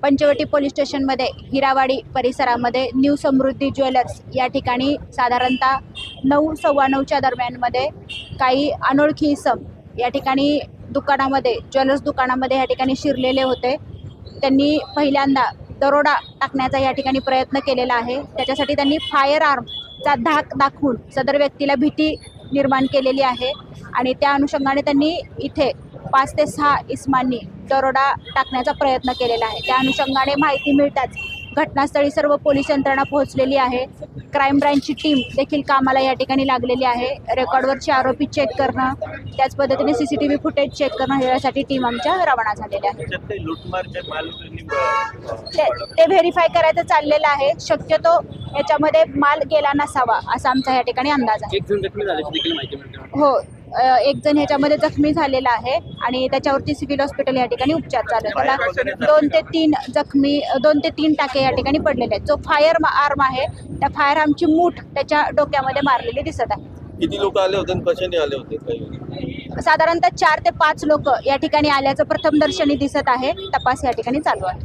Panchavati police स्टेशनमध्ये हिरावाडी परिसरामध्ये new समृद्धी jewellers या ठिकाणी साधारणतः 9, 9:15च्या दरम्यानमध्ये काही अनोळखी इसम या ठिकाणी दुकानामध्ये ज्वेलर्स दुकानामध्ये या ठिकाणी शिरलेले होते। त्यांनी पहिल्यांदा दरोडा टाकण्याचा या ठिकाणी प्रयत्न केलेला आहे। त्याच्यासाठी त्यांनी फायर आर्मचा धाक दाखवून सदर व्यक्तीला भीती निर्माण केलेली आहे आणि त्या अनुषंगाने त्यांनी इथे 5 ते 6 इसमांनी दरोडा टाकण्याचा प्रयत्न केलेला आहे। त्या अनुषंगाने माहिती मिळताच घटनास्थळी सर्व पोलीस यंत्रणा पोहोचलेली आहे। क्राईम ब्रँचची टीम देखील कामाला या ठिकाणी लागलेली आहे। रेकॉर्डवरचे आरोपी चेक करणं, त्याच पद्धतीने CCTV फुटेज चेक करणं यासाठी टीम आमच्या रवाना झालेल्या आहे। ते व्हेरीफाय करायचं चाललेलं आहे। शक्यतो याच्यामध्ये माल गेला नसावा असा आमचा या ठिकाणी अंदाज आहे। हो, एक जण ह्याच्यामध्ये जखमी झालेला आहे आणि त्याच्यावरती सिव्हिल हॉस्पिटल या ठिकाणी उपचार चालू आहे। त्याला 2 ते 3 टाके या ठिकाणी पडलेले आहेत। जो फायर आर्म आहे त्या फायर आर्मची मूठ त्याच्या डोक्यामध्ये मारलेली दिसत आहे। किती लोक आले होते आणि कशाने आले होते काही? साधारणतः 4 ते 5 लोक या ठिकाणी आल्याचं प्रथमदर्शनी दिसत आहे। तपास या ठिकाणी चालू आहे।